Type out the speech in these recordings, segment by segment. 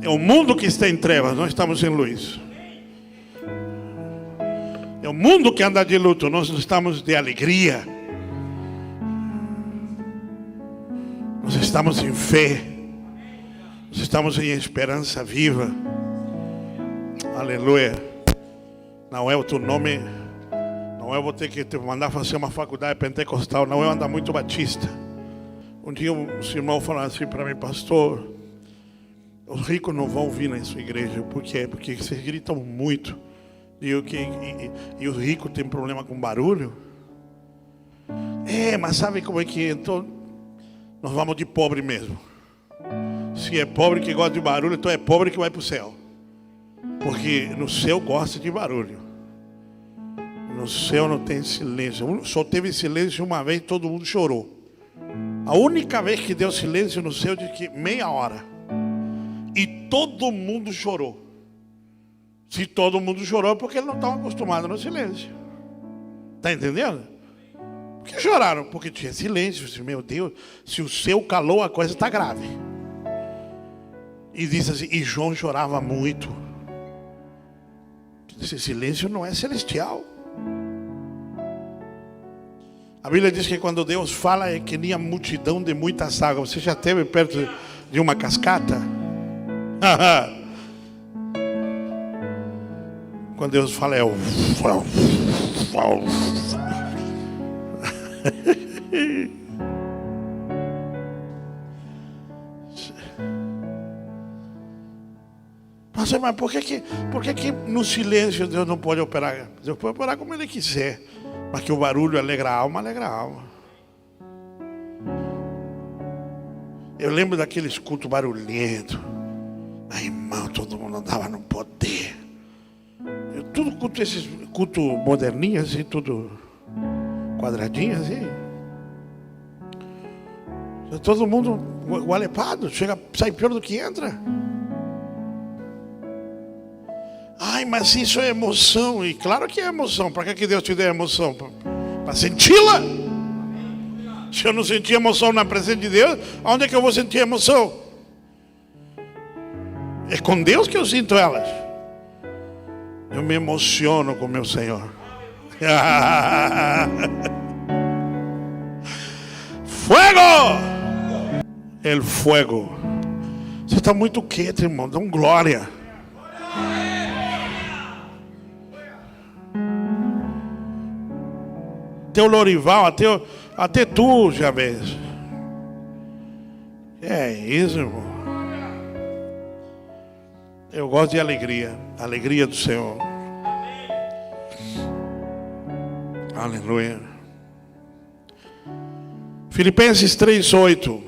É o mundo que está em trevas, nós estamos em luz. É o mundo que anda de luto, nós estamos de alegria. Nós estamos em fé. Nós estamos em esperança viva. Aleluia. Não é o teu nome. Não é vou ter que te mandar fazer uma faculdade pentecostal. Não é andar muito batista. Um dia um irmão falou assim para mim: pastor, os ricos não vão vir na sua igreja. Por quê? Porque vocês gritam muito. E os ricos têm problema com barulho. Mas sabe como é que é? Então nós vamos de pobre mesmo. Se é pobre que gosta de barulho, então é pobre que vai para o céu. Porque no céu gosta de barulho. No céu não tem silêncio. Só teve silêncio uma vez, todo mundo chorou. A única vez que deu silêncio no céu, de que meia hora. E todo mundo chorou. Se todo mundo chorou, é porque eles não estavam acostumados no silêncio. Está entendendo? Por que choraram? Porque tinha silêncio. Meu Deus, se o céu calou, a coisa está grave. E disse assim, e João chorava muito. Esse silêncio não é celestial. A Bíblia diz que quando Deus fala é que nem a multidão de muitas águas. Você já esteve perto de uma cascata? Quando Deus fala é o... Mas por que no silêncio Deus não pode operar? Deus pode operar como Ele quiser. Mas que o barulho alegra a alma, alegra a alma. Eu lembro daqueles cultos barulhentos. Aí, irmão, todo mundo andava no poder. Tudo culto, esses cultos moderninhos, assim, tudo quadradinho, assim. Todo mundo gualepado, sai pior do que entra. Ai, mas isso é emoção. E claro que é emoção. Para que Deus te dê emoção? Para senti-la. Se eu não sentir emoção na presença de Deus, onde é que eu vou sentir emoção? É com Deus que eu sinto elas. Eu me emociono com meu Senhor. Fuego! El fuego. Você está muito quieto, irmão. Dá glória. Até o Lorival, até tu já vês. É isso, irmão. Eu gosto de alegria. Alegria do Senhor. Aleluia. Filipenses 3:8.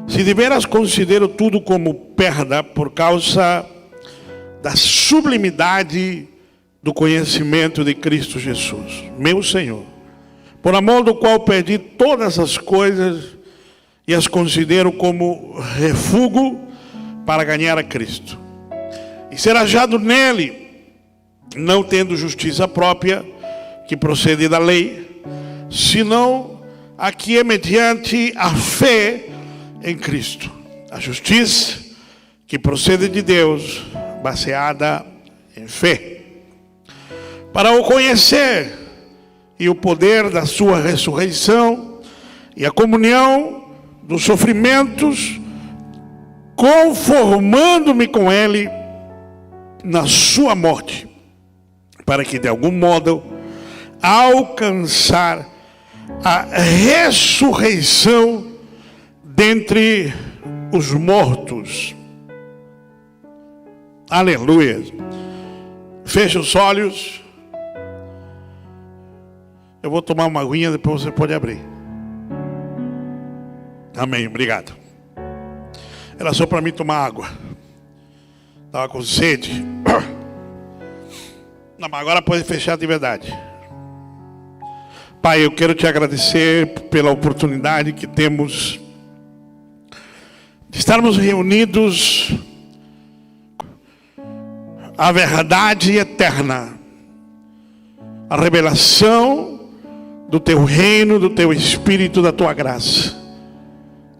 Se de veras considero tudo como perda por causa da sublimidade do conhecimento de Cristo Jesus, meu Senhor, por amor do qual perdi todas as coisas e as considero como refúgio para ganhar a Cristo e ser achado nele, não tendo justiça própria que procede da lei, senão a que é mediante a fé em Cristo, a justiça que procede de Deus, baseada em fé, para o conhecer e o poder da sua ressurreição e a comunhão dos sofrimentos, conformando-me com ele na sua morte, para que de algum modo alcançar a ressurreição dentre os mortos. Aleluia. Feche os olhos. Eu vou tomar uma aguinha, depois você pode abrir. Amém, obrigado. Era só para mim tomar água. Estava com sede. Não, mas agora pode fechar de verdade. Pai, eu quero te agradecer pela oportunidade que temos de estarmos reunidos à verdade eterna, a revelação do teu reino, do teu Espírito, da tua graça.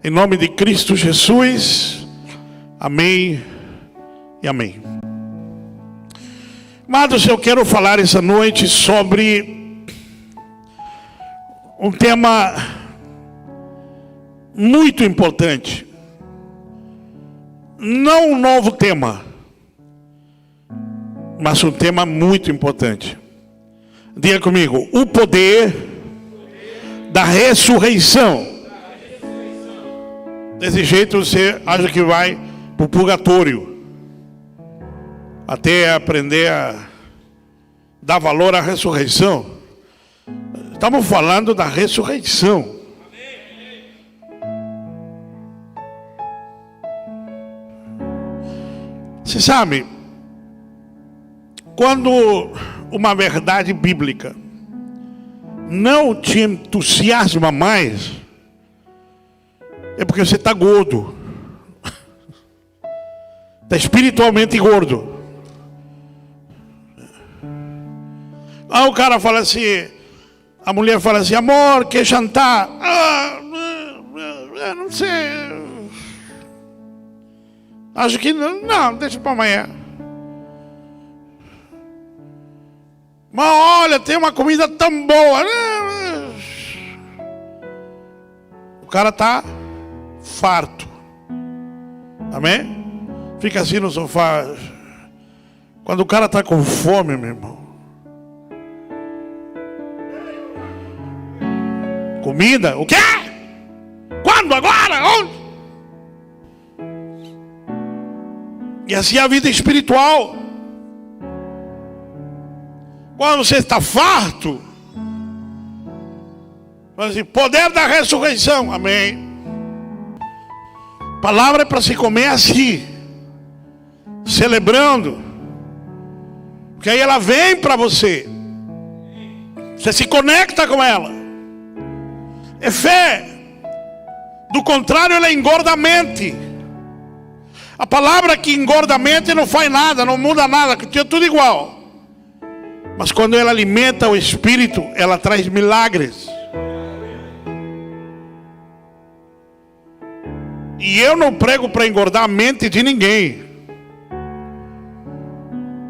Em nome de Cristo Jesus, Amém e amém. Amados, eu quero falar essa noite sobre um tema muito importante. Não um novo tema, mas um tema muito importante. Diga comigo: o poder da ressurreição. Desse jeito você acha que vai para o purgatório, até aprender a dar valor à ressurreição. Estamos falando da ressurreição. Você sabe, quando uma verdade bíblica não te entusiasma mais, é porque você está gordo. Está espiritualmente gordo. Aí o cara fala assim, a mulher fala assim: amor, quer jantar? Não sei. Acho que não, deixa para amanhã. Mas olha, tem uma comida tão boa. O cara está farto. Amém? Fica assim no sofá. Quando o cara está com fome, meu irmão, comida? O quê? Quando? Agora? Onde? E assim é a vida espiritual. Quando você está farto, fala assim: poder da ressurreição. Amém. Palavra é para se comer assim, celebrando, porque aí ela vem para você, você se conecta com ela. É fé. Do contrário, ela engorda a mente. A palavra que engorda a mente não faz nada, não muda nada, que é tudo igual. Mas quando ela alimenta o espírito, ela traz milagres. E eu não prego para engordar a mente de ninguém.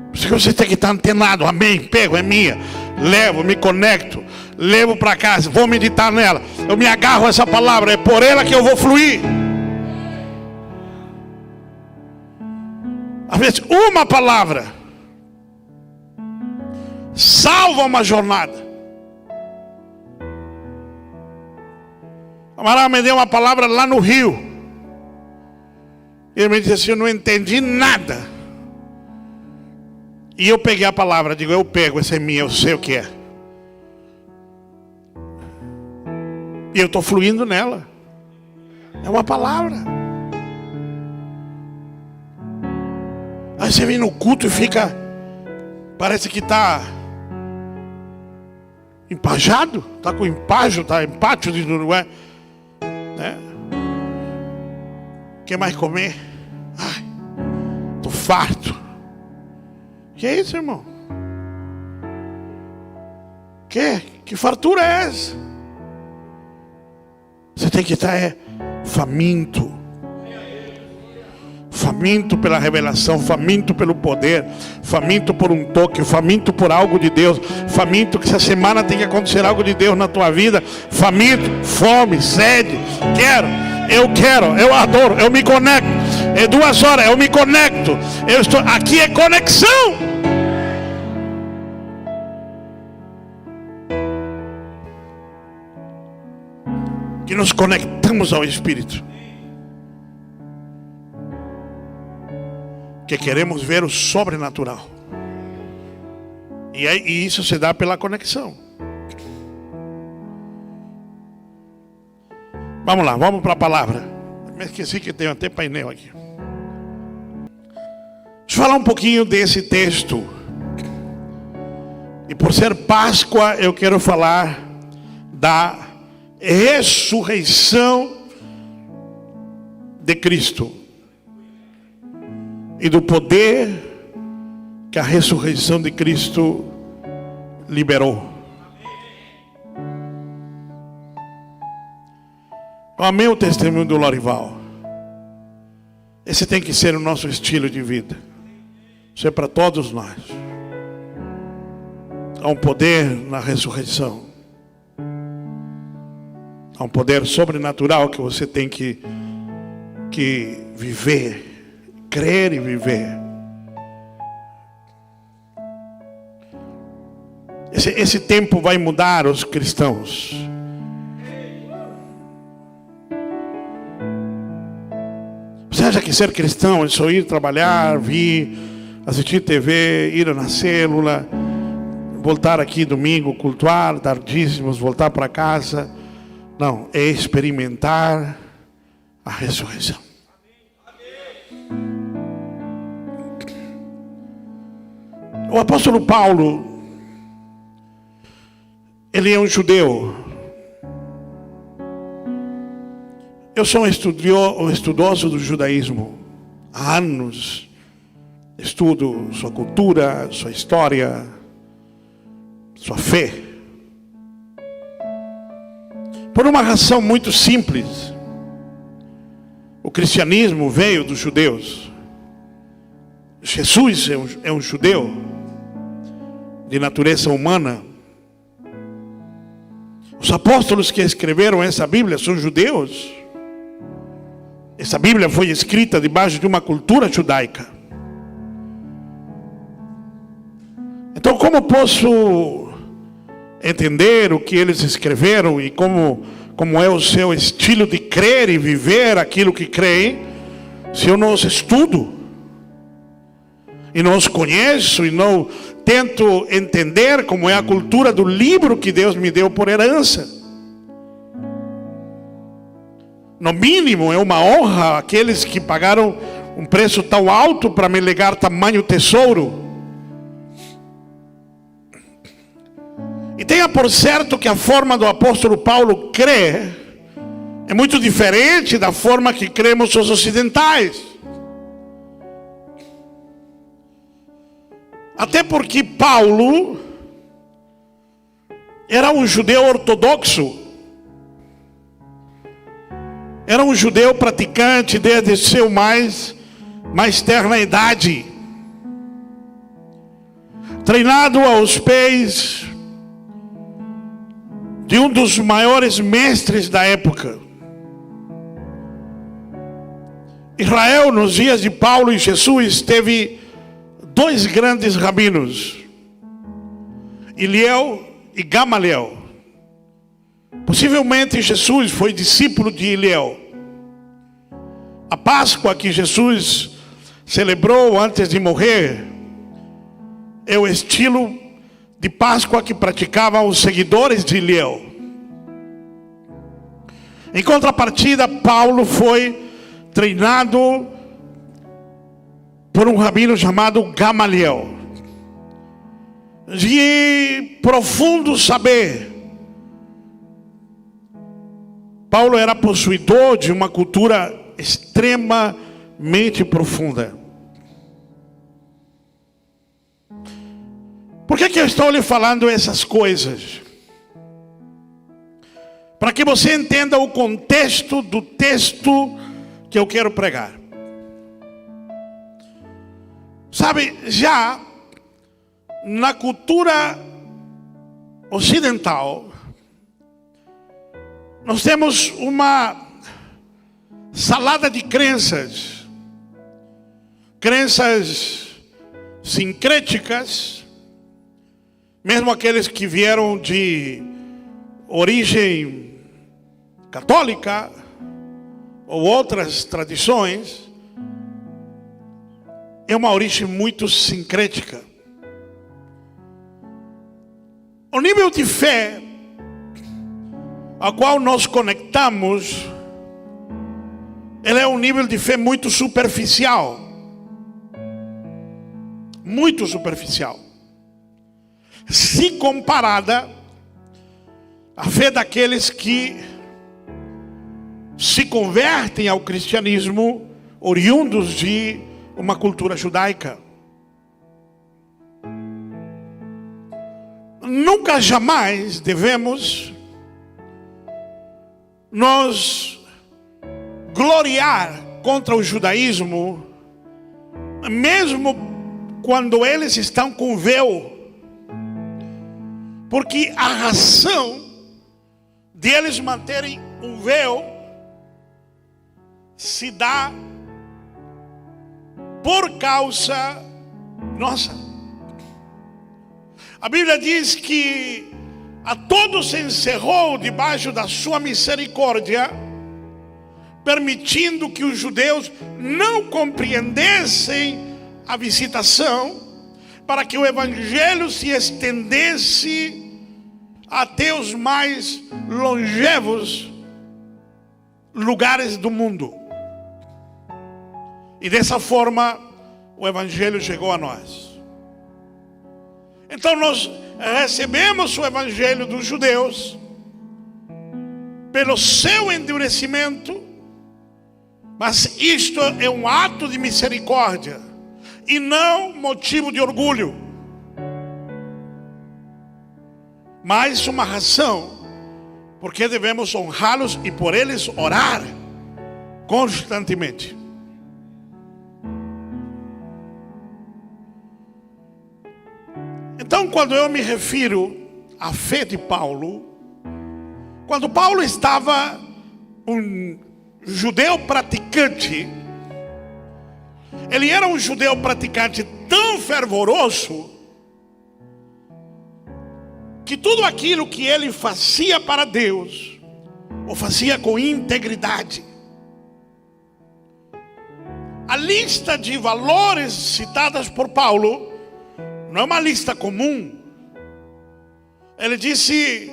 Por isso que você tem que estar antenado. Amém, pego, é minha. Levo, me conecto, levo para casa, vou meditar nela. Eu me agarro a essa palavra, é por ela que eu vou fluir. Às vezes uma palavra salva uma jornada. O camarada me deu uma palavra lá no Rio. Ele me disse assim: eu não entendi nada. E eu peguei a palavra, digo: eu pego, essa é minha, eu sei o que é. E eu estou fluindo nela. É uma palavra. Aí você vem no culto e fica, parece que está empajado, está com empágio, está empático de Uruguai, né? Quer mais comer? Ai, estou farto. Que é isso, irmão? Que fartura é essa? Você tem que estar faminto. Faminto pela revelação, faminto pelo poder, faminto por um toque, faminto por algo de Deus, faminto que essa semana tem que acontecer algo de Deus na tua vida. Faminto, fome, sede. Quero, eu adoro, eu me conecto. É 2 horas, eu me conecto. Eu estou aqui, é conexão. Que nos conectamos ao Espírito, que queremos ver o sobrenatural. E isso se dá pela conexão. Vamos lá, vamos para a palavra. Me esqueci que tem até painel aqui. Deixa eu falar um pouquinho desse texto. E por ser Páscoa, eu quero falar da ressurreição de Cristo e do poder que a ressurreição de Cristo liberou. Eu amei o testemunho do Lorival. Esse tem que ser o nosso estilo de vida. Isso é para todos nós. Há um poder na ressurreição. Há um poder sobrenatural que você tem que viver, crer e viver. Esse tempo vai mudar os cristãos. Você acha que ser cristão é só ir trabalhar, vir, assistir TV, ir na célula, voltar aqui domingo, cultuar, dar dízimos, voltar para casa? Não, é experimentar a ressurreição. O apóstolo Paulo, ele é um judeu. Eu sou um estudioso do judaísmo. Há anos estudo sua cultura, sua história, sua fé. Por uma razão muito simples. O cristianismo veio dos judeus. Jesus é um judeu de natureza humana. Os apóstolos que escreveram essa Bíblia são judeus. Essa Bíblia foi escrita debaixo de uma cultura judaica. Então, como posso entender o que eles escreveram e como é o seu estilo de crer e viver aquilo que creem, se eu não os estudo e não os conheço e não tento entender como é a cultura do livro que Deus me deu por herança? No mínimo, é uma honra aqueles que pagaram um preço tão alto para me legar tamanho tesouro. E tenha por certo que a forma do apóstolo Paulo crer é muito diferente da forma que cremos os ocidentais. Até porque Paulo era um judeu ortodoxo. Era um judeu praticante desde seu mais terna idade. Treinado aos pés de um dos maiores mestres da época. Israel, nos dias de Paulo e Jesus, teve dois grandes rabinos, Eliel e Gamaliel. Possivelmente Jesus foi discípulo de Eliel. A Páscoa que Jesus celebrou antes de morrer é o estilo de Páscoa que praticavam os seguidores de Eliel. Em contrapartida, Paulo foi treinado por um rabino chamado Gamaliel, de profundo saber. Paulo era possuidor de uma cultura extremamente profunda. Por que eu estou lhe falando essas coisas? Para que você entenda o contexto do texto que eu quero pregar. Sabe, já na cultura ocidental, nós temos uma salada de crenças sincréticas, mesmo aqueles que vieram de origem católica ou outras tradições, é uma origem muito sincrética. O nível de fé a qual nós conectamos, ele é um nível de fé muito superficial. Muito superficial. Se comparada à fé daqueles que se convertem ao cristianismo oriundos de uma cultura judaica. Nunca jamais devemos nos gloriar contra o judaísmo, mesmo quando eles estão com véu, porque a razão deles manterem um véu se dá por causa nossa. A Bíblia diz que a todos se encerrou debaixo da sua misericórdia, permitindo que os judeus não compreendessem a visitação, para que o evangelho se estendesse até os mais longevos lugares do mundo. E dessa forma o evangelho chegou a nós. Então nós recebemos o evangelho dos judeus pelo seu endurecimento, mas isto é um ato de misericórdia e não motivo de orgulho, mas uma razão porque devemos honrá-los e por eles orar constantemente. Então, quando eu me refiro à fé de Paulo, quando Paulo estava um judeu praticante, ele era um judeu praticante tão fervoroso que tudo aquilo que ele fazia para Deus, o fazia com integridade. A lista de valores citadas por Paulo não é uma lista comum. Ele disse: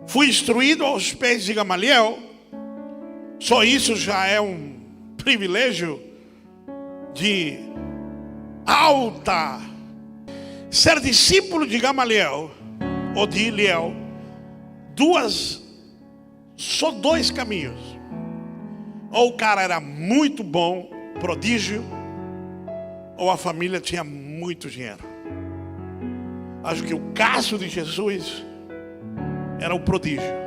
fui instruído aos pés de Gamaliel. Só isso já é um privilégio de alta. Ser discípulo de Gamaliel ou de Iliel, só dois caminhos. Ou o cara era muito bom, prodígio, ou a família tinha muito dinheiro. Acho que o caso de Jesus era o prodígio.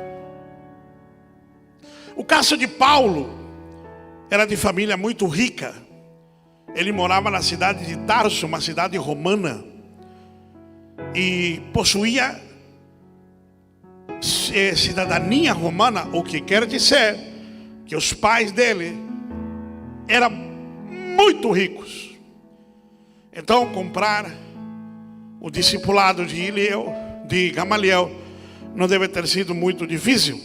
O caso de Paulo era de família muito rica. Ele morava na cidade de Tarso, uma cidade romana, e possuía cidadania romana, o que quer dizer que os pais dele eram muito ricos. Então comprar o discipulado de Gamaliel não deve ter sido muito difícil.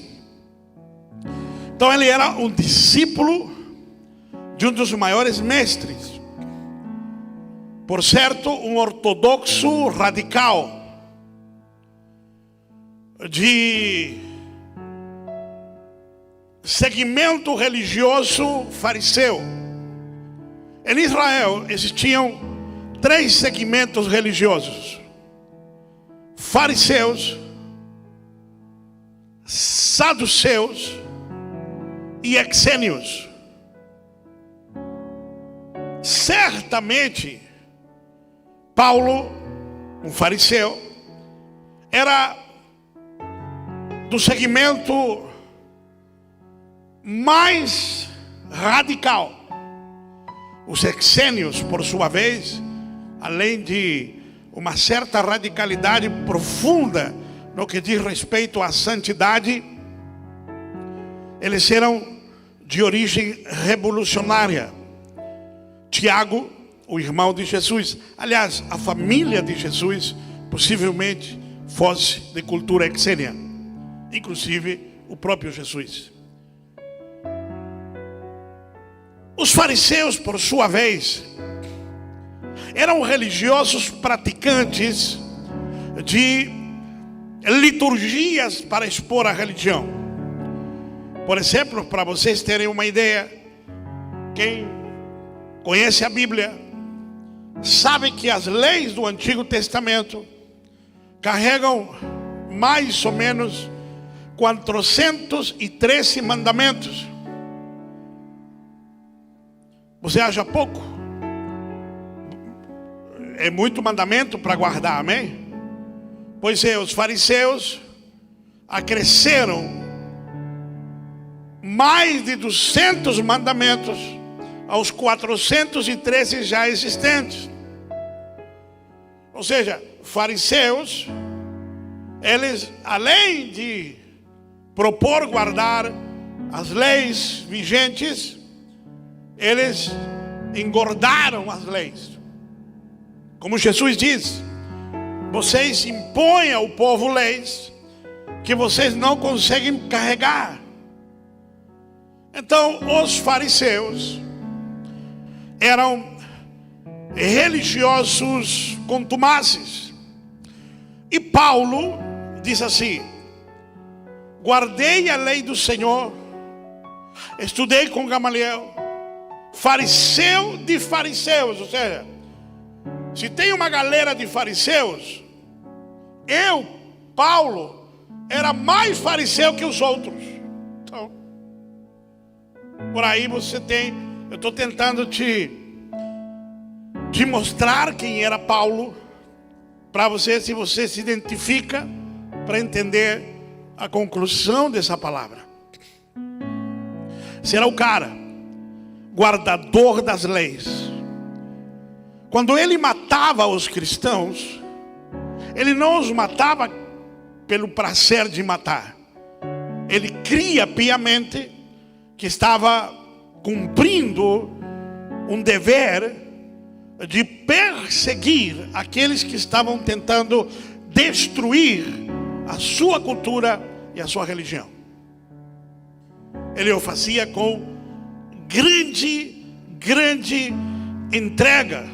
Então ele era um discípulo de um dos maiores mestres, por certo um ortodoxo radical, de segmento religioso fariseu. Em Israel existiam 3 segmentos religiosos: fariseus, saduceus e essênios. Certamente Paulo, um fariseu, era do segmento mais radical. Os essênios, por sua vez, além de uma certa radicalidade profunda no que diz respeito à santidade, eles eram de origem revolucionária. Tiago, o irmão de Jesus, aliás, a família de Jesus possivelmente fosse de cultura essênia, inclusive o próprio Jesus. Os fariseus, por sua vez, eram religiosos praticantes de liturgias para expor a religião. Por exemplo, para vocês terem uma ideia, quem conhece a Bíblia sabe que as leis do Antigo Testamento carregam mais ou menos 413 mandamentos. Você acha pouco? É muito mandamento para guardar, amém? Pois é, os fariseus acresceram mais de 200 mandamentos aos 413 já existentes. Ou seja, fariseus, eles, além de propor guardar as leis vigentes, eles engordaram as leis. Como Jesus diz: vocês impõem ao povo leis que vocês não conseguem carregar. Então, os fariseus eram religiosos contumazes. E Paulo diz assim: guardei a lei do Senhor, estudei com Gamaliel, fariseu de fariseus. Ou seja, se tem uma galera de fariseus, eu, Paulo, era mais fariseu que os outros. Então, por aí você tem, eu estou tentando te mostrar quem era Paulo, para você, se você se identifica, para entender a conclusão dessa palavra. Será o cara guardador das leis. Quando ele matava os cristãos, ele não os matava pelo prazer de matar. Ele cria piamente que estava cumprindo um dever de perseguir aqueles que estavam tentando destruir a sua cultura e a sua religião. Ele o fazia com grande entrega.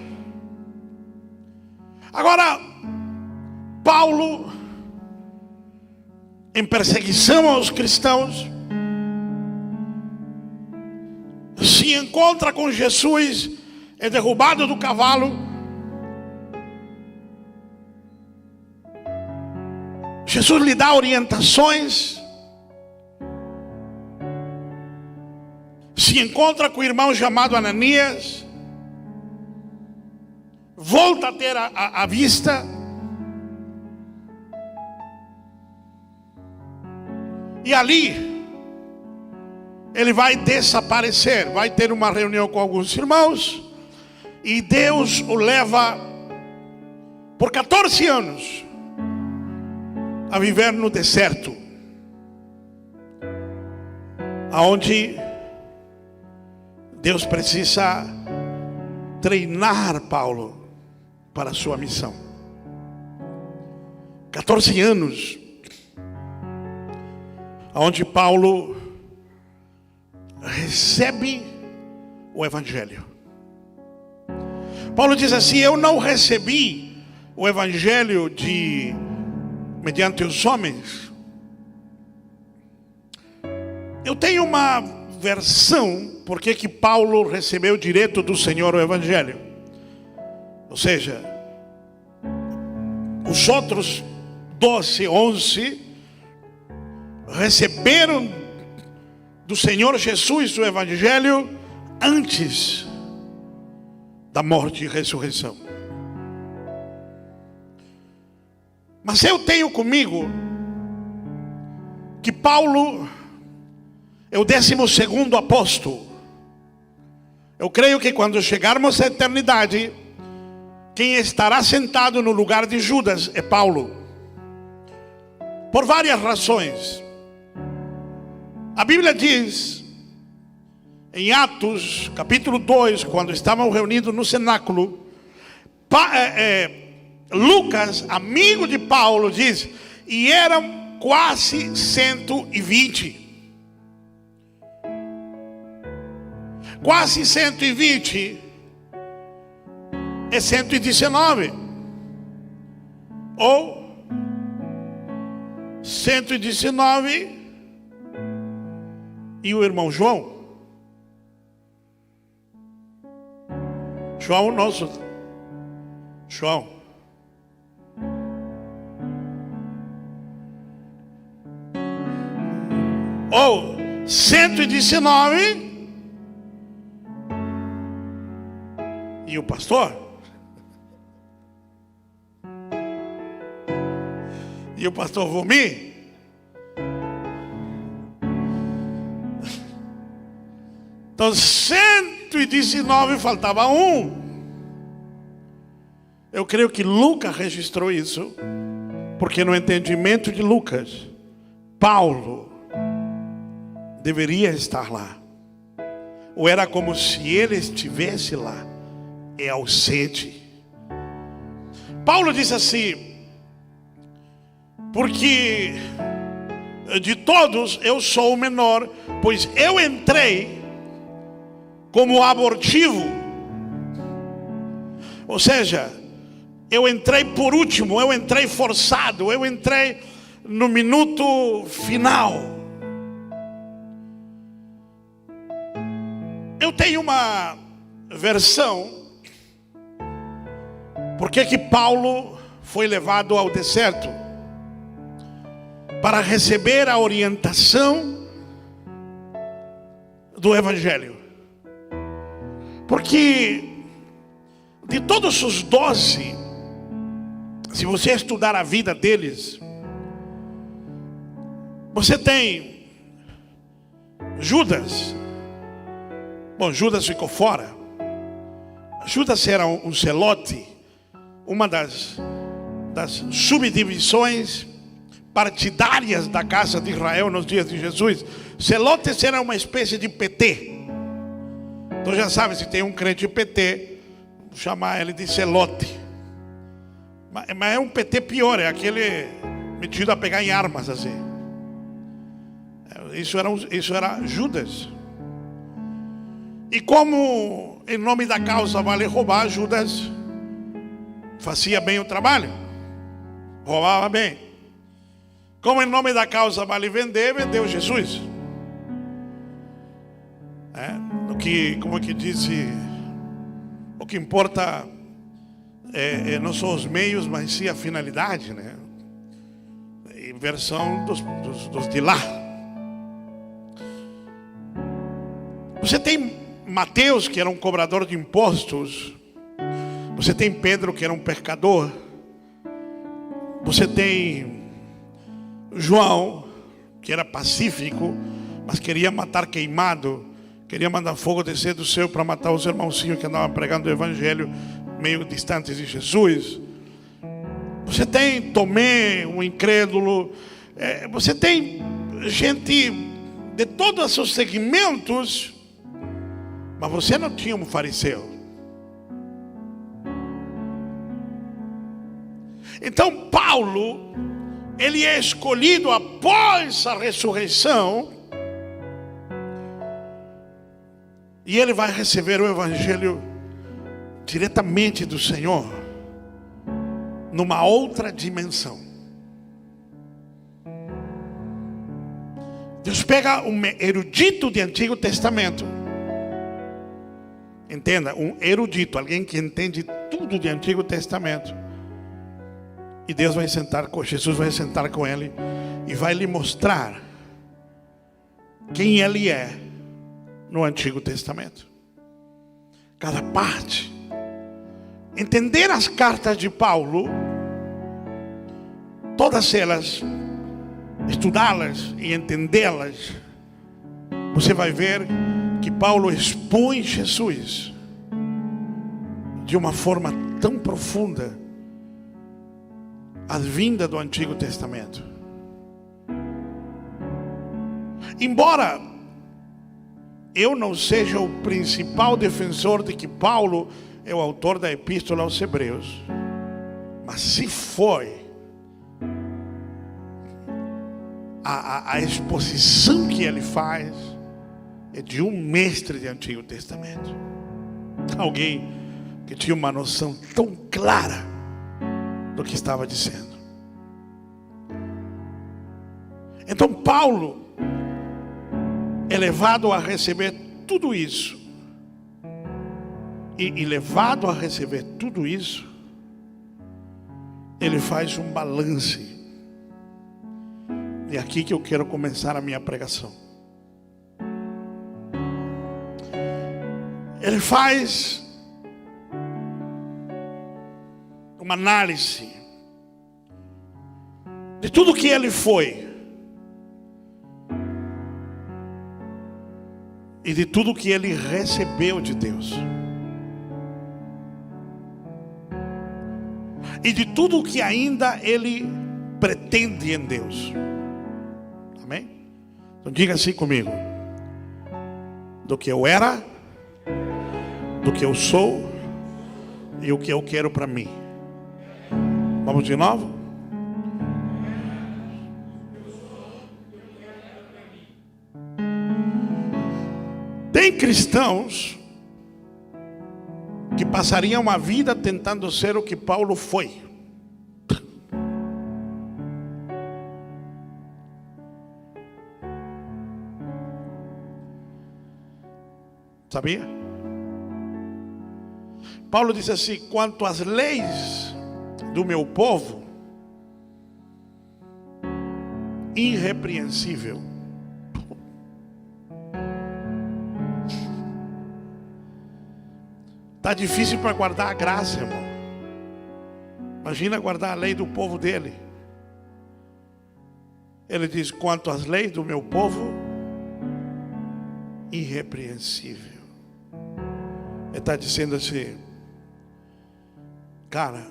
Agora, Paulo, em perseguição aos cristãos, se encontra com Jesus, é derrubado do cavalo. Jesus lhe dá orientações. Se encontra com o irmão chamado Ananias. Volta a ter a vista. E ali ele vai desaparecer. Vai ter uma reunião com alguns irmãos. E Deus o leva por 14 anos a viver no deserto, aonde Deus precisa treinar Paulo para a sua missão. 14 anos, aonde Paulo recebe o Evangelho. Paulo diz assim: eu não recebi o Evangelho mediante os homens. Eu tenho uma versão porque que Paulo recebeu direto do Senhor o Evangelho. Ou seja, os outros 12, 11 receberam do Senhor Jesus o Evangelho antes da morte e ressurreição. Mas eu tenho comigo que Paulo é o 12º apóstolo. Eu creio que quando chegarmos à eternidade, quem estará sentado no lugar de Judas é Paulo. Por várias razões. A Bíblia diz, em Atos, capítulo 2, quando estavam reunidos no cenáculo, Lucas, amigo de Paulo, diz, e eram quase 120. Quase 120 é 119. Ou 119 e o irmão João. João, nosso João. Ou 119 e o pastor. E o pastor Vomir. Então 119 119 faltava um. Eu creio que Lucas registrou isso, porque no entendimento de Lucas, Paulo deveria estar lá. Ou era como se ele estivesse lá, é ausente. Paulo disse assim: porque de todos eu sou o menor, pois eu entrei como abortivo. Ou seja, eu entrei por último, eu entrei forçado, eu entrei no minuto final. Eu tenho uma versão por que Paulo foi levado ao deserto para receber a orientação do Evangelho. Porque de todos os 12, se você estudar a vida deles, você tem Judas. Bom, Judas ficou fora. Judas era um zelote, uma das subdivisões partidárias da casa de Israel nos dias de Jesus. Zelotes era uma espécie de PT. Então já sabe, se tem um crente PT, vou chamar ele de zelote. Mas é um PT pior, é aquele metido a pegar em armas assim. Isso era Judas. E como em nome da causa vale roubar, Judas fazia bem o trabalho, roubava bem. Como em nome da causa vale vender, vendeu Jesus. Como que disse, o que importa não são os meios, mas sim a finalidade, né? Inversão dos de lá. Você tem Mateus, que era um cobrador de impostos. Você tem Pedro, que era um pescador. Você tem João, que era pacífico, mas queria matar queimado. Queria mandar fogo descer do céu para matar os irmãozinhos que andavam pregando o evangelho meio distantes de Jesus. Você tem Tomé, um incrédulo. Você tem gente de todos os segmentos. Mas você não tinha um fariseu. Então Paulo, ele é escolhido após a ressurreição, e ele vai receber o evangelho diretamente do Senhor, numa outra dimensão. Deus pega um erudito de Antigo Testamento. Entenda, um erudito, alguém que entende tudo de Antigo Testamento. E Jesus vai sentar com ele e vai lhe mostrar quem ele é no Antigo Testamento. Cada parte. Entender as cartas de Paulo, todas elas, estudá-las e entendê-las, você vai ver que Paulo expõe Jesus de uma forma tão profunda a vinda do Antigo Testamento. Embora eu não seja o principal defensor de que Paulo é o autor da Epístola aos Hebreus, mas se foi a exposição que ele faz é de um mestre de Antigo Testamento, alguém que tinha uma noção tão clara do que estava dizendo. Então Paulo é levado a receber tudo isso, e levado a receber tudo isso, ele faz um balance. É aqui que eu quero começar a minha pregação. Ele faz uma análise de tudo que ele foi e de tudo que ele recebeu de Deus, e de tudo que ainda ele pretende em Deus. Amém? Então diga assim comigo: do que eu era, do que eu sou e o que eu quero para mim. Vamos de novo? Tem cristãos que passariam a vida tentando ser o que Paulo foi. Sabia? Paulo disse assim: quanto às leis do meu povo, irrepreensível. Está difícil para guardar a graça, irmão. Imagina guardar a lei do povo dele. Ele diz: quanto às leis do meu povo, irrepreensível. Ele está dizendo assim: cara,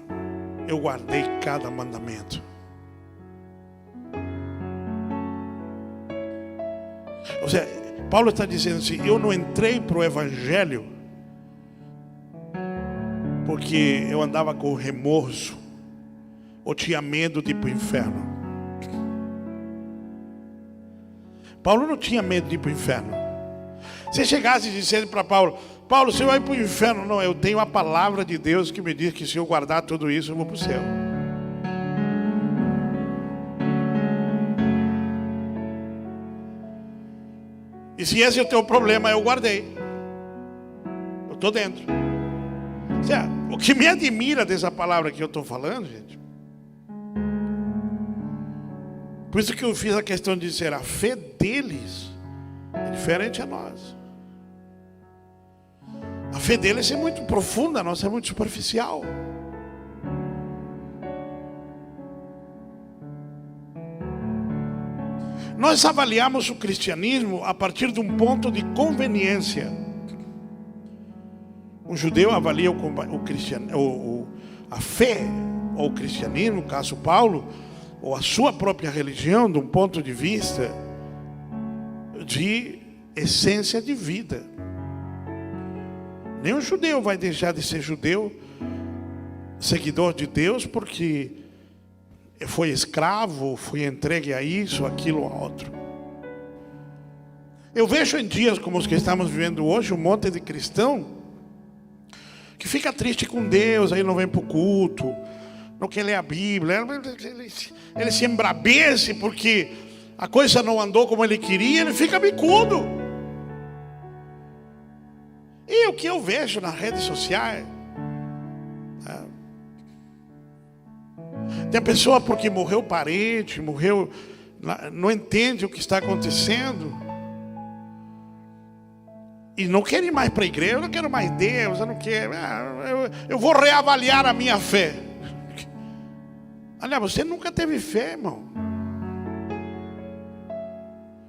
eu guardei cada mandamento. Ou seja, Paulo está dizendo assim: eu não entrei para o evangelho porque eu andava com remorso ou tinha medo de ir para o inferno. Paulo não tinha medo de ir para o inferno. Se chegasse e dissesse para Paulo: Paulo, você vai para o inferno? Não, eu tenho a palavra de Deus que me diz que se eu guardar tudo isso, eu vou para o céu. E se esse é o teu problema, eu guardei. Eu estou dentro. Ou seja, o que me admira dessa palavra que eu estou falando, gente, por isso que eu fiz a questão de dizer: a fé deles é diferente a nós. A fé deles é muito profunda, a nossa é muito superficial. Nós avaliamos o cristianismo a partir de um ponto de conveniência. Um judeu avalia a fé ou o cristianismo, no caso Paulo, ou a sua própria religião, de um ponto de vista de essência de vida. Nenhum judeu vai deixar de ser judeu, seguidor de Deus, porque foi escravo, foi entregue a isso, aquilo, a outro. Eu vejo em dias como os que estamos vivendo hoje, um monte de cristão que fica triste com Deus, aí não vem para o culto, não quer ler a Bíblia, ele se embrabece porque a coisa não andou como ele queria, ele fica bicudo. E o que eu vejo nas redes sociais, tem a pessoa porque morreu parente, morreu, não entende o que está acontecendo e não quer ir mais para a igreja. Eu não quero mais Deus, eu não quero, eu vou reavaliar a minha fé. Olha, você nunca teve fé, irmão,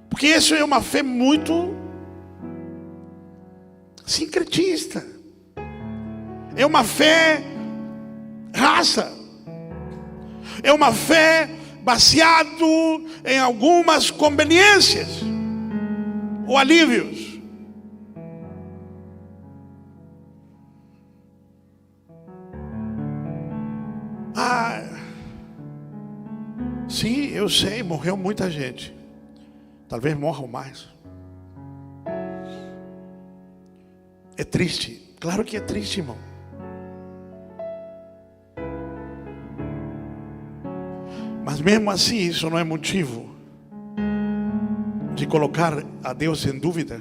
porque isso é uma fé muito sincretista, é uma fé rasa, é uma fé baseada em algumas conveniências ou alívios. Sim, eu sei, morreu muita gente, talvez morram mais. É triste, claro que é triste, irmão. Mas mesmo assim, isso não é motivo de colocar a Deus em dúvida.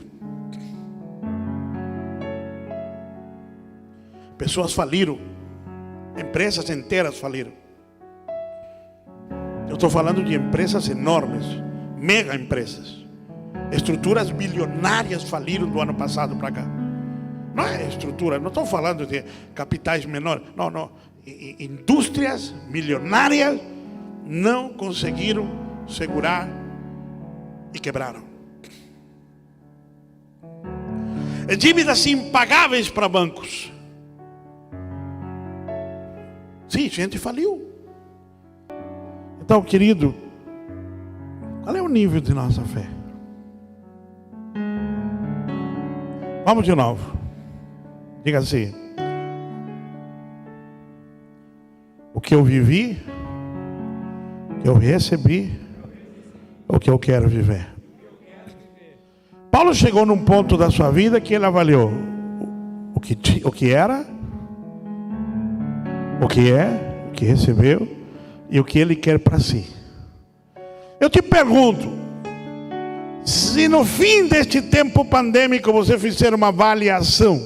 Pessoas faliram, empresas inteiras faliram. Eu estou falando de empresas enormes, mega empresas. Estruturas bilionárias faliram do ano passado para cá. Não é estrutura, não estou falando de capitais menores. Não, não. Indústrias milionárias não conseguiram segurar e quebraram. dívidas impagáveis para bancos. Sim, gente faliu. Então, querido, qual é o nível de nossa fé? Vamos de novo. Diga assim: o que eu vivi, o que eu recebi, o que eu quero viver. Paulo chegou num ponto da sua vida que ele avaliou o que era, o que é, o que recebeu e o que ele quer para si. Eu te pergunto, se no fim deste tempo pandêmico você fizer uma avaliação,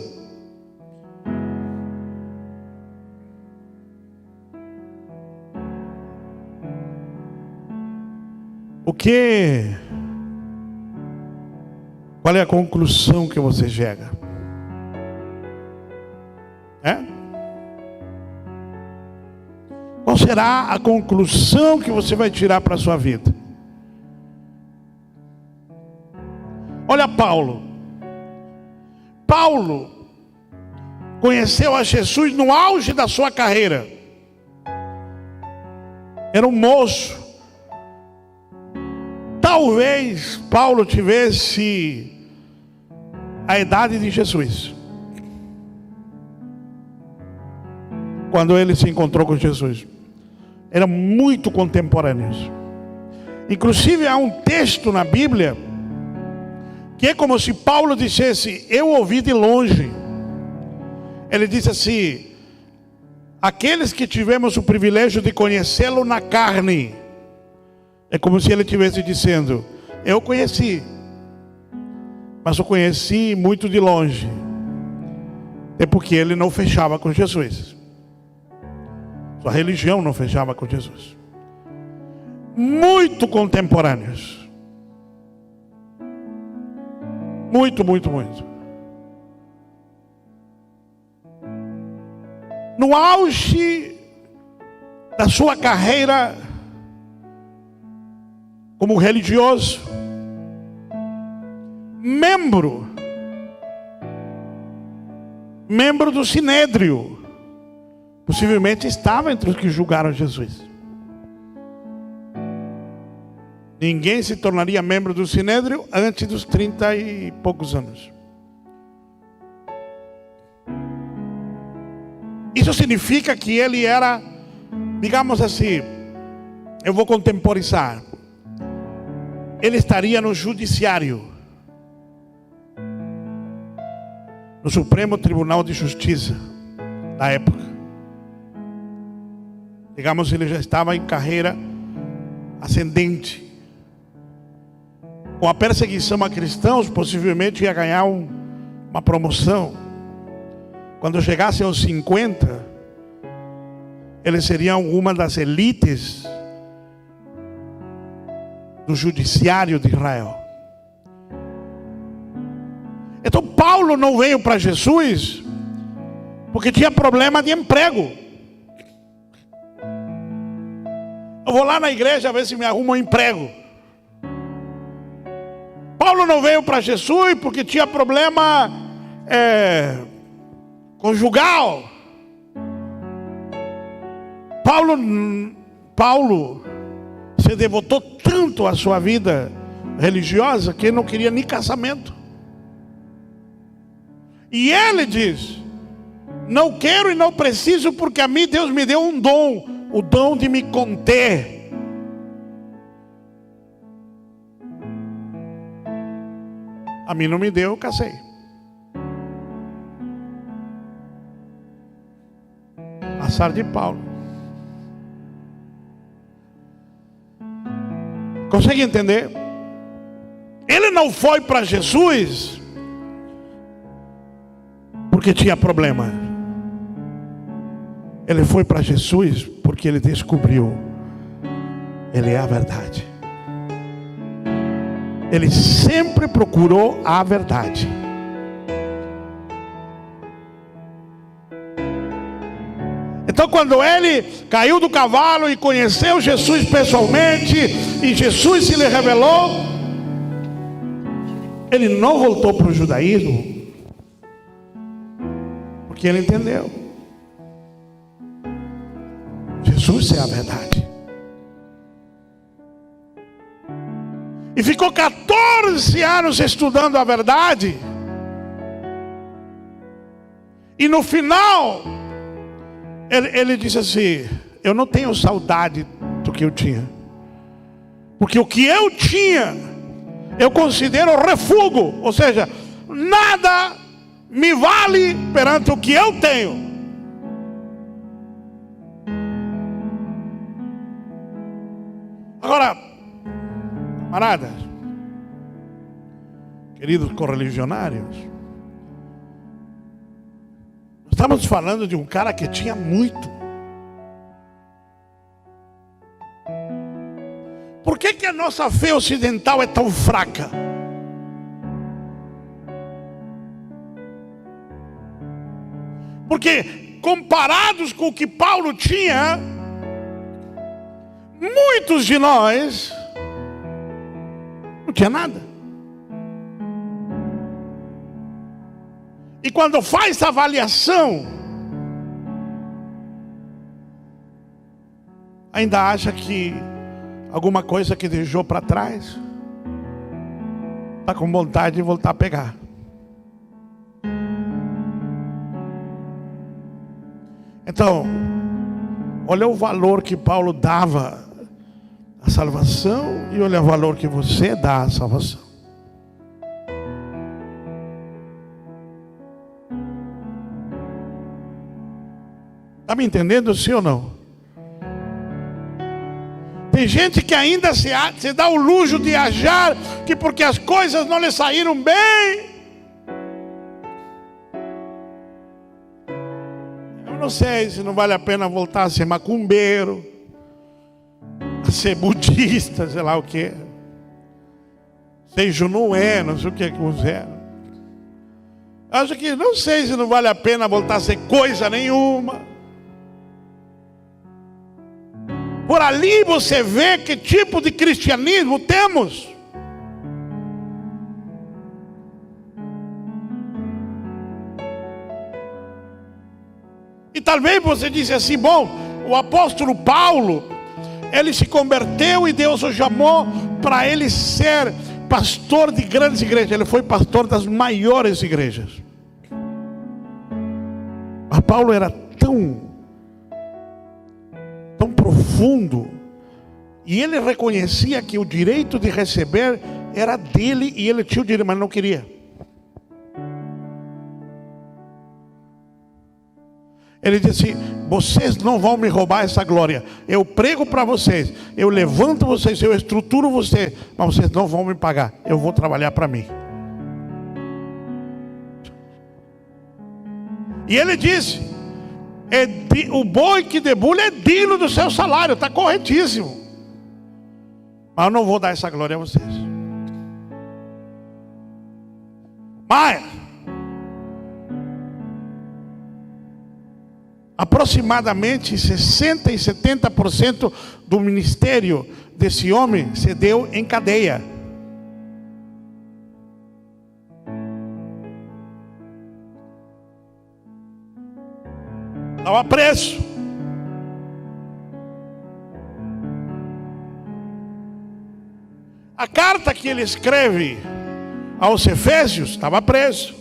qual é a conclusão que você chega? Qual será a conclusão que você vai tirar para a sua vida? Olha Paulo. Paulo conheceu a Jesus no auge da sua carreira. Era um moço. Talvez Paulo tivesse a idade de Jesus quando ele se encontrou com Jesus. Eram muito contemporâneos. Inclusive há um texto na Bíblia que é como se Paulo dissesse: eu ouvi de longe. Ele disse assim: aqueles que tivemos o privilégio de conhecê-lo na carne. É como se ele estivesse dizendo: eu conheci, mas eu conheci muito de longe. É porque ele não fechava com Jesus. Sua religião não fechava com Jesus. Muito contemporâneos. Muito. No auge da sua carreira como religioso, membro do Sinédrio, possivelmente estava entre os que julgaram Jesus. Ninguém se tornaria membro do Sinédrio antes dos 30 e poucos anos. Isso significa que ele era, digamos assim, eu vou contemporizar, ele estaria no judiciário, no Supremo Tribunal de Justiça da época. Digamos, ele já estava em carreira ascendente. Com a perseguição a cristãos, possivelmente ia ganhar uma promoção. Quando chegasse aos 50, eles seriam uma das elites do judiciário de Israel. Então Paulo não veio para Jesus porque tinha problema de emprego. Eu vou lá na igreja ver se me arruma um emprego. Paulo não veio para Jesus porque tinha problema conjugal. Paulo se devotou tanto à sua vida religiosa que ele não queria nem casamento. E ele diz: não quero e não preciso, porque a mim Deus me deu um dom, o dom de me conter. A mim não me deu, eu casei. Azar de Paulo. Consegue entender? Ele não foi para Jesus porque tinha problema. Ele foi para Jesus porque ele descobriu: ele é a verdade. Ele sempre procurou a verdade. Então, quando ele caiu do cavalo e conheceu Jesus pessoalmente, e Jesus se lhe revelou, ele não voltou para o judaísmo Porque ele entendeu. Jesus é a verdade. E ficou 14 anos estudando a verdade. E no final, ele disse assim: eu não tenho saudade do que eu tinha. Porque o que eu tinha, eu considero refúgio. Ou seja, nada me vale perante o que eu tenho. Agora, camaradas, queridos correligionários, estamos falando de um cara que tinha muito. Por que a nossa fé ocidental é tão fraca? Porque comparados com o que Paulo tinha, muitos de nós não tinha nada. E quando faz essa avaliação, ainda acha que alguma coisa que deixou para trás, está com vontade de voltar a pegar. Então, olha o valor que Paulo dava à salvação e olha o valor que você dá à salvação. Está me entendendo, sim ou não? Tem gente que ainda se dá o luxo de achar que porque as coisas não lhe saíram bem. Eu não sei se não vale a pena voltar a ser macumbeiro, a ser budista, sei lá o que. Ser Junué, não sei o que usaram. Acho que não sei se não vale a pena voltar a ser coisa nenhuma. Por ali você vê que tipo de cristianismo temos. E talvez você disse assim: bom, o apóstolo Paulo, ele se converteu e Deus o chamou para ele ser pastor de grandes igrejas. Ele foi pastor das maiores igrejas. Mas Paulo era tão profundo, e ele reconhecia que o direito de receber era dele, e ele tinha o direito, mas não queria. Ele disse: vocês não vão me roubar essa glória. Eu prego para vocês, eu levanto vocês, eu estruturo vocês, mas vocês não vão me pagar. Eu vou trabalhar para mim. E ele disse: o boi que debulha é digno do seu salário, está corretíssimo. Mas eu não vou dar essa glória a vocês. Mas aproximadamente 60% e 70% do ministério desse homem se deu em cadeia. Estava preso. A carta que ele escreve aos Efésios, estava preso.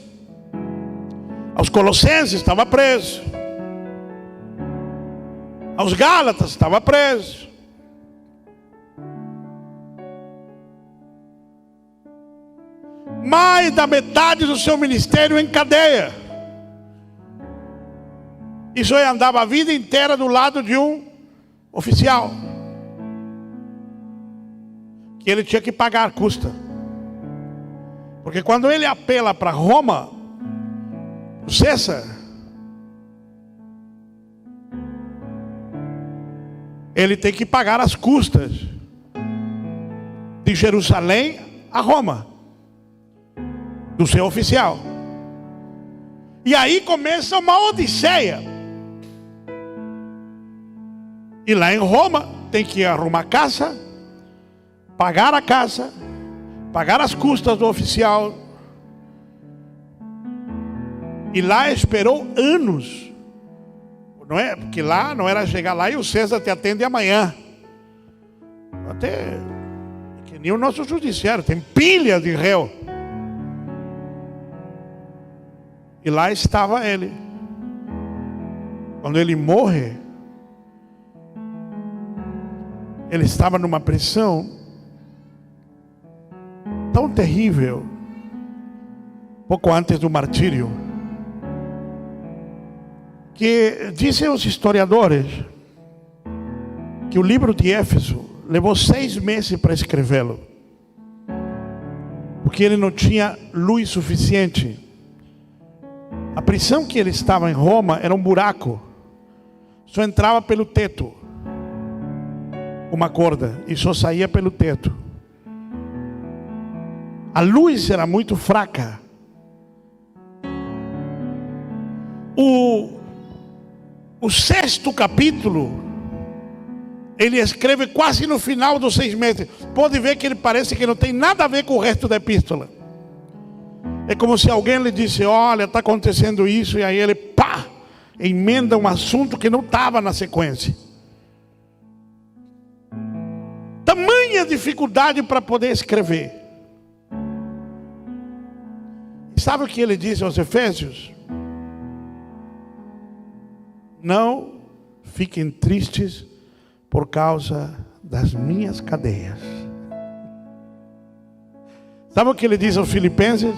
Aos Colossenses, estava preso. Aos Gálatas, estava preso. Mais da metade do seu ministério em cadeia. Isso aí, andava a vida inteira do lado de um oficial, que ele tinha que pagar a custa. Porque quando ele apela para Roma, o César, ele tem que pagar as custas de Jerusalém a Roma, do seu oficial. E aí começa uma odisseia. E lá em Roma tem que arrumar casa, pagar a casa, pagar as custas do oficial. E lá esperou anos. Não é? Porque lá não era chegar lá e o César te atende amanhã. Até que nem o nosso judiciário, tem pilha de réu. E lá estava ele. Quando ele morre, ele estava numa pressão tão terrível, pouco antes do martírio, que dizem os historiadores que o livro de Éfeso levou 6 meses para escrevê-lo, porque ele não tinha luz suficiente. A prisão que ele estava em Roma era um buraco, só entrava pelo teto uma corda e só saía pelo teto. A luz era muito fraca. O 6º capítulo ele escreve quase no final dos 6 meses. Pode ver que ele parece que não tem nada a ver com o resto da epístola. É como se alguém lhe disse: olha, está acontecendo isso, e aí ele pá, emenda um assunto que não estava na sequência. Tamanha dificuldade para poder escrever. Sabe o que ele diz aos Efésios? Não fiquem tristes por causa das minhas cadeias. Sabe o que ele diz aos Filipenses?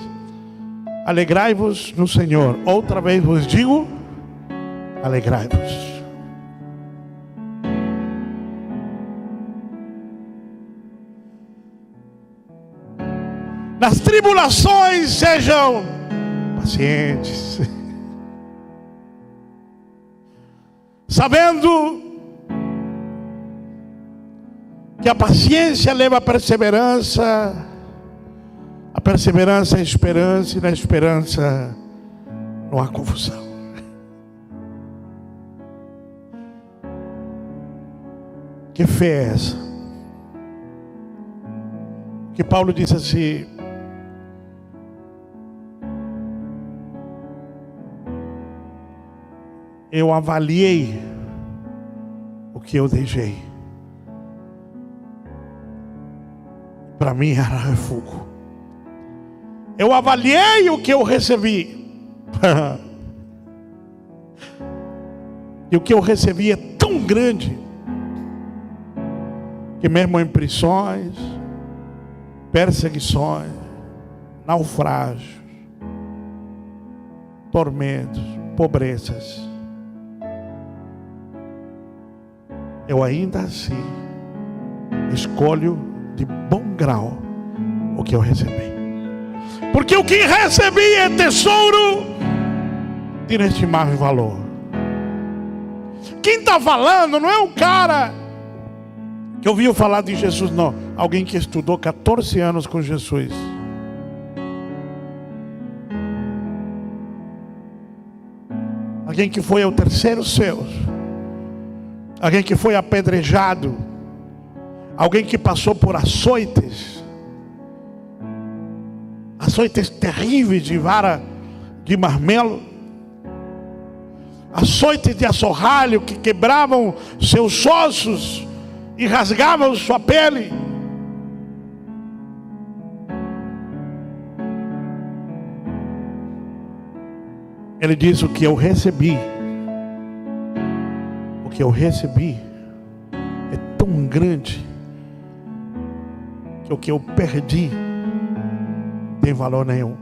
Alegrai-vos no Senhor. Outra vez vos digo, alegrai-vos. Nas tribulações sejam pacientes, sabendo que a paciência leva a perseverança é esperança, e na esperança não há confusão. Que fé é essa? Que Paulo disse assim: eu avaliei o que eu deixei. Para mim era refúgio. Eu avaliei o que eu recebi. E o que eu recebi é tão grande que mesmo em prisões, perseguições, naufrágios, tormentos, pobrezas, eu ainda assim escolho de bom grau o que eu recebi. Porque o que recebi é tesouro de inestimável valor. Quem está falando não é um cara que ouviu falar de Jesus, não. Alguém que estudou 14 anos com Jesus. Alguém que foi ao terceiro céu. Alguém que foi apedrejado. Alguém que passou por açoites. Açoites terríveis de vara de marmelo. Açoites de assorralho que quebravam seus ossos e rasgavam sua pele. Ele diz: o que eu recebi é tão grande que o que eu perdi não tem valor nenhum.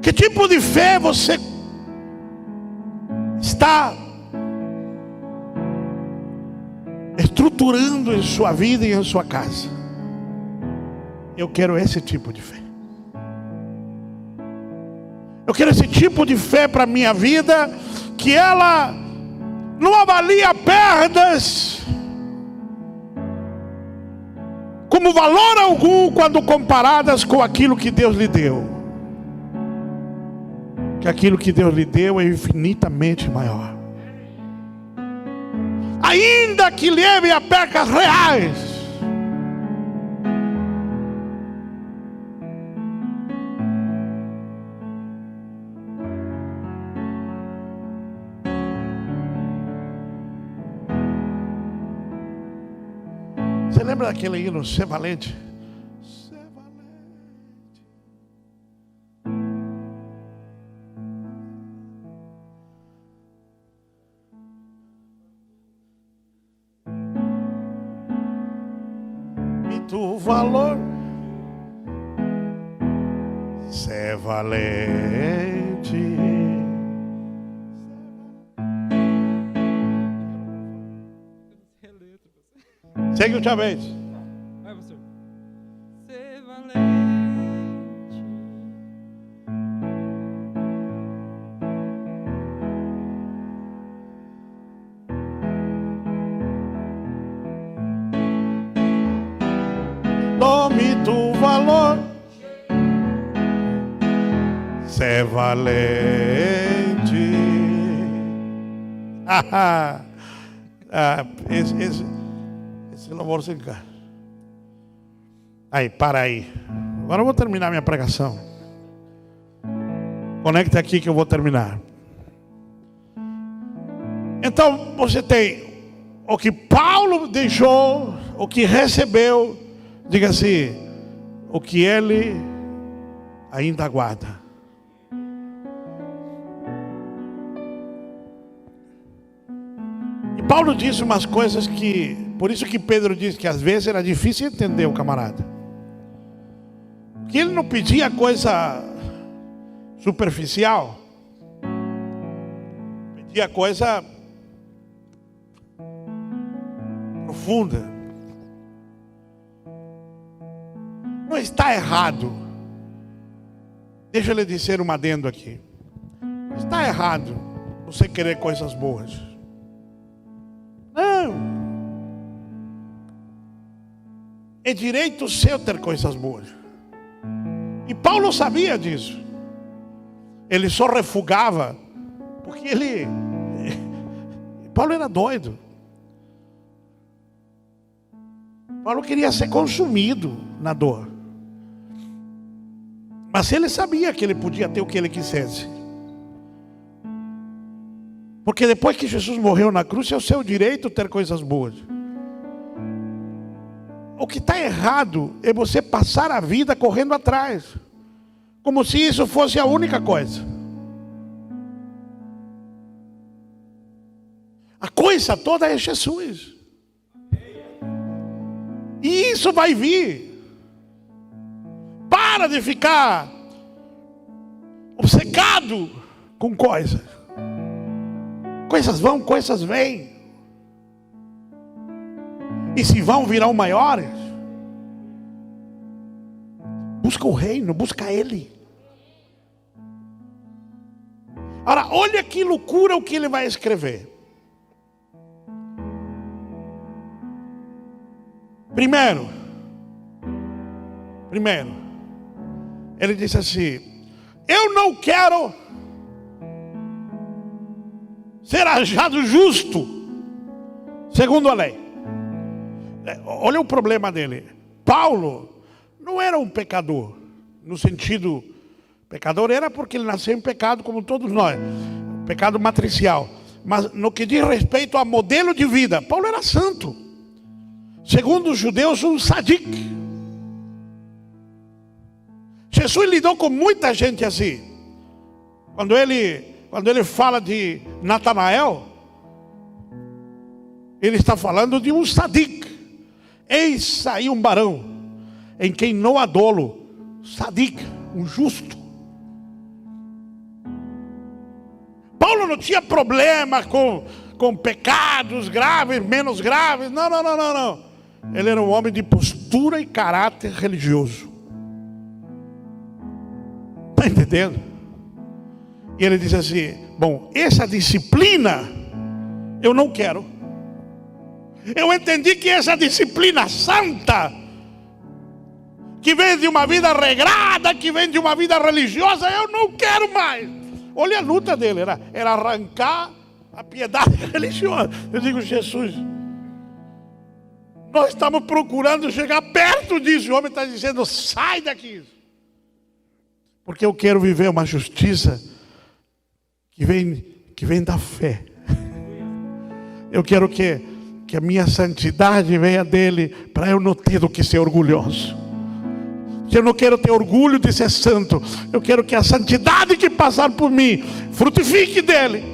Que tipo de fé você está estruturando em sua vida e em sua casa? Eu quero esse tipo de fé. Eu quero esse tipo de fé para a minha vida, que ela não avalia perdas como valor algum quando comparadas com aquilo que Deus lhe deu. Que aquilo que Deus lhe deu é infinitamente maior. Ainda que leve a percas reais, lembra daquele hino, Ser Valente? Ser valente. Muito valor. Ser valente. Segue outra vez. Vai, pastor. Ser valente. Tome do valor. Ser valente. Esse louvor se encaixa. Aí, para aí. Agora eu vou terminar minha pregação. Conecta aqui que eu vou terminar. Então, você tem o que Paulo deixou, o que recebeu, diga assim, o que ele ainda guarda. E Paulo disse umas coisas que, por isso que Pedro disse que às vezes era difícil entender o camarada. Que ele não pedia coisa superficial, pedia coisa profunda. Não está errado. Deixa eu lhe dizer um adendo aqui. Não está errado você querer coisas boas. Não. É direito seu ter coisas boas. E Paulo sabia disso. Ele só refugava porque Paulo era doido. Paulo queria ser consumido na dor. Mas ele sabia que ele podia ter o que ele quisesse. Porque depois que Jesus morreu na cruz, é o seu direito ter coisas boas. O que está errado é você passar a vida correndo atrás, como se isso fosse a única coisa. A coisa toda é Jesus. E isso vai vir. Para de ficar obcecado com coisas. Coisas vão, coisas vêm. E se vão, virão maiores. Busca o reino, busca Ele. Ora, olha que loucura o que ele vai escrever. Primeiro, ele disse assim: eu não quero ser achado justo segundo a lei. Olha o problema dele. Paulo não era um pecador, no sentido, pecador era porque ele nasceu em pecado como todos nós, pecado matricial. Mas no que diz respeito a modelo de vida, Paulo era santo. Segundo os judeus, um sadik. Jesus lidou com muita gente assim. Quando ele fala de Natanael, ele está falando de um sadik. Eis aí um varão em quem não há dolo, sadik, um justo. Paulo não tinha problema com pecados graves, menos graves. Não. Ele era um homem de postura e caráter religioso. Está entendendo? E ele diz assim: bom, essa disciplina eu não quero. Eu entendi que essa disciplina santa, que vem de uma vida regrada, que vem de uma vida religiosa, eu não quero mais. Olha a luta dele, era arrancar a piedade religiosa. Eu digo: Jesus, nós estamos procurando chegar perto disso. O homem está dizendo: sai daqui. Porque eu quero viver uma justiça que vem da fé. Eu quero que que a minha santidade venha dele, para eu não ter do que ser orgulhoso. Eu não quero ter orgulho de ser santo. Eu quero que a santidade que passar por mim frutifique dele.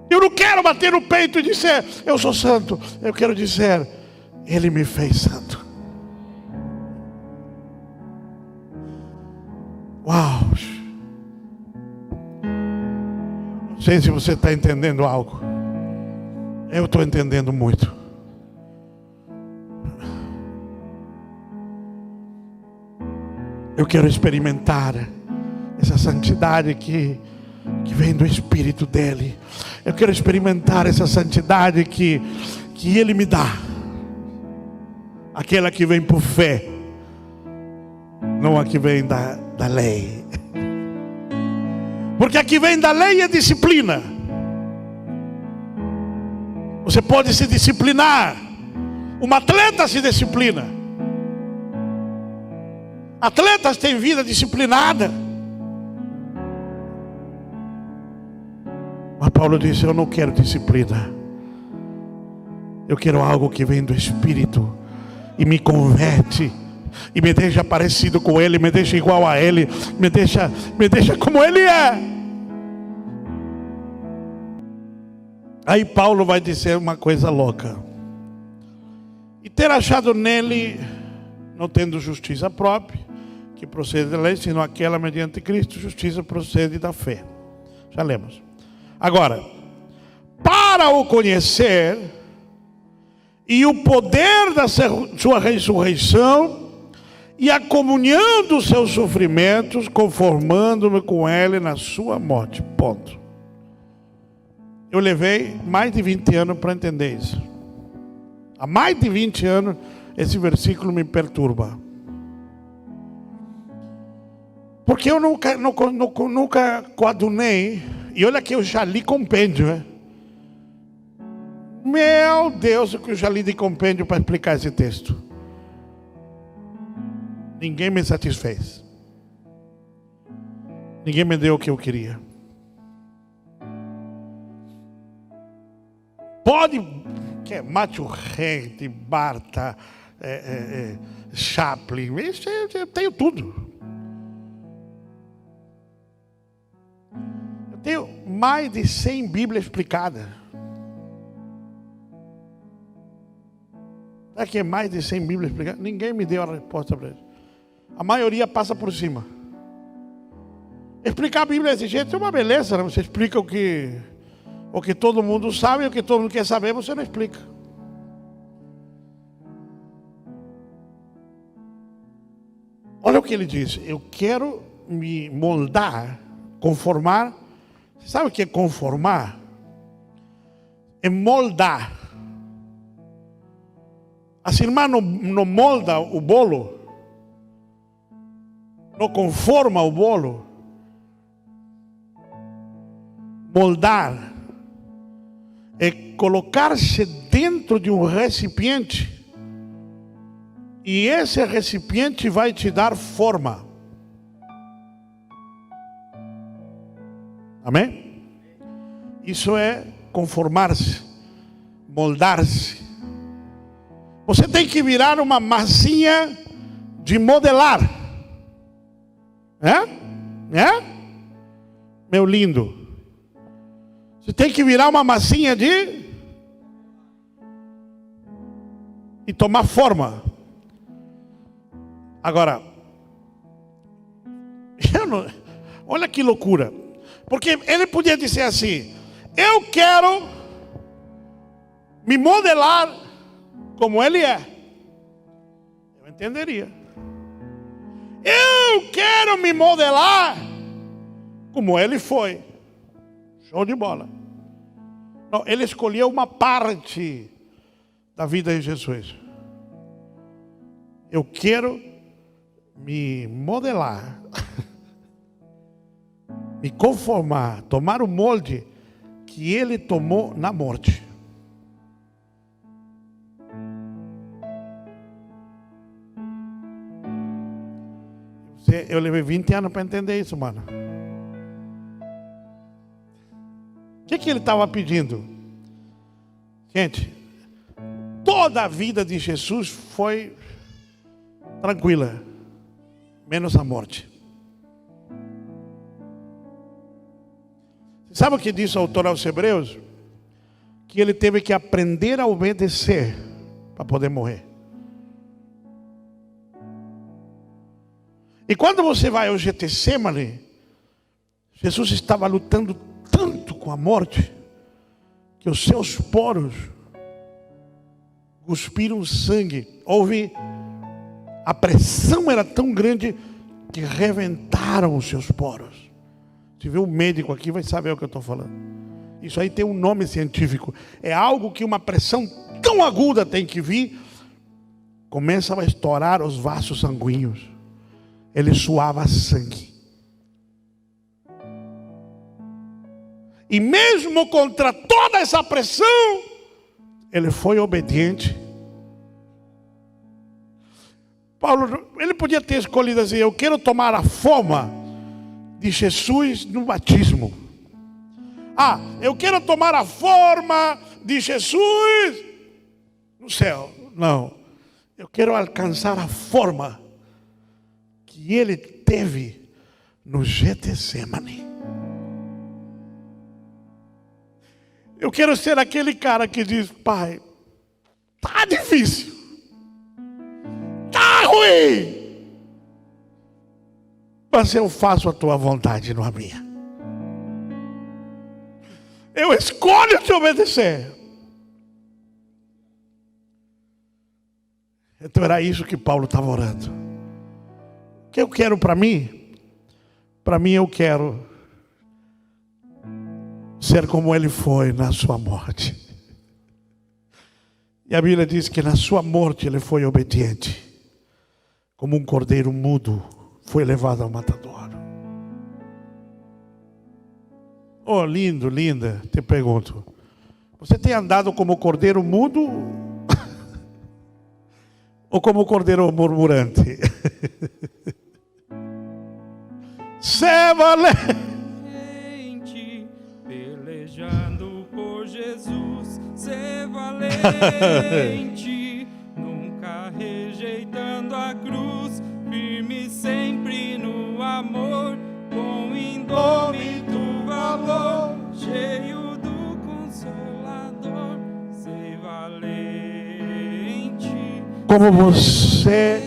Eu não quero bater no peito e dizer, eu sou santo. Eu quero dizer, ele me fez santo. Uau! Não sei se você está entendendo algo. Eu estou entendendo muito. Eu quero experimentar essa santidade que vem do Espírito dele. Eu quero experimentar essa santidade que ele me dá. Aquela que vem por fé, não a que vem da lei. Porque a que vem da lei é disciplina. Você pode se disciplinar. Um atleta se disciplina. Atletas têm vida disciplinada. Mas Paulo disse, eu não quero disciplina. Eu quero algo que vem do Espírito e me converte e me deixa parecido com ele, me deixa igual a ele, me deixa como ele é. Aí Paulo vai dizer uma coisa louca. E ter achado nele, não tendo justiça própria, que procede da lei, senão aquela mediante Cristo, justiça procede da fé. Já lemos. Agora, para o conhecer e o poder da sua ressurreição e a comunhão dos seus sofrimentos, conformando-me com ele na sua morte. Ponto. Eu levei mais de 20 anos para entender isso. Há mais de 20 anos esse versículo me perturba. Porque eu nunca coadunei. E olha que eu já li compêndio, né? Meu Deus, o que eu já li de compêndio para explicar esse texto. Ninguém me satisfez. Ninguém me deu o que eu queria. Pode, que é Matthew Henry, Barta, Chaplin, eu tenho tudo. Eu tenho mais de 100 Bíblias explicadas. Será que é mais de 100 Bíblias explicadas? Ninguém me deu a resposta para isso. A maioria passa por cima. Explicar a Bíblia desse jeito é uma beleza, né? Você explica o que todo mundo sabe, o que todo mundo quer saber, você não explica. Olha o que ele diz. Eu quero me moldar, conformar. Sabe o que é conformar? É moldar. Assim, irmã não molda o bolo, não conforma o bolo. Moldar é colocar-se dentro de um recipiente e esse recipiente vai te dar forma. Amém? Isso é conformar-se, moldar-se. Você tem que virar uma massinha de modelar. Meu lindo. Você tem que virar uma massinha e tomar forma. Agora, olha que loucura. Porque ele podia dizer assim, eu quero me modelar como ele é. Eu entenderia. Eu quero me modelar como ele foi. Show de bola. Não, ele escolheu uma parte da vida de Jesus. Eu quero me modelar, me conformar, tomar o molde que ele tomou na morte. Eu levei 20 anos para entender isso, mano. que ele estava pedindo? Gente, toda a vida de Jesus foi tranquila, menos a morte. Sabe o que diz o autor aos Hebreus? Que ele teve que aprender a obedecer para poder morrer. E quando você vai ao Getsemane, Jesus estava lutando tanto com a morte, que os seus poros cuspiram sangue. A pressão era tão grande que reventaram os seus poros. Se vê um médico aqui, vai saber o que eu estou falando. Isso aí tem um nome científico. É algo que uma pressão tão aguda tem que vir, começa a estourar os vasos sanguíneos. Ele suava sangue. E mesmo contra toda essa pressão, ele foi obediente. Paulo, ele podia ter escolhido assim: eu quero tomar a forma de Jesus no batismo. Eu quero tomar a forma de Jesus no céu. Não, eu quero alcançar a forma que ele teve no Getsemane. Eu quero ser aquele cara que diz: Pai, tá difícil, tá ruim, mas eu faço a tua vontade, não a minha. Eu escolho te obedecer. Então era isso que Paulo estava orando. O que eu quero para mim? Para mim eu quero ser como ele foi na sua morte. E a Bíblia diz que na sua morte ele foi obediente. Como um cordeiro mudo foi levado ao matadouro. Oh, lindo, linda, te pergunto. Você tem andado como cordeiro mudo? Ou como cordeiro murmurante? Sé valente, pelejando por Jesus, ser valente, nunca rejeitando a cruz, firme sempre no amor, com indômito valor, cheio do Consolador, ser valente. Como você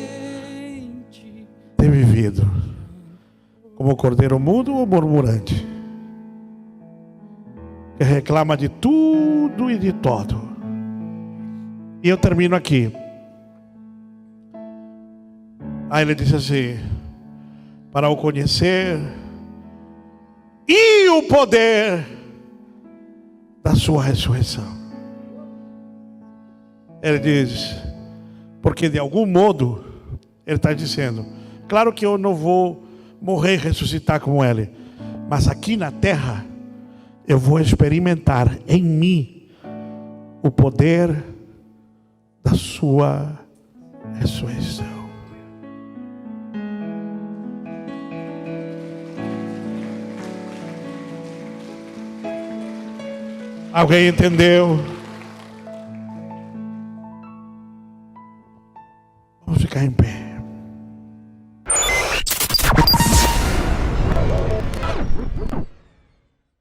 tem vivido? Como cordeiro mudo ou murmurante? Que reclama de tudo e de todo. E eu termino aqui. Aí ele disse assim: para o conhecer e o poder da sua ressurreição. Ele diz, porque de algum modo, ele está dizendo, claro que eu não vou morrer e ressuscitar como ele, mas aqui na terra, eu vou experimentar em mim o poder da sua ressurreição. Alguém entendeu? Vamos ficar em pé.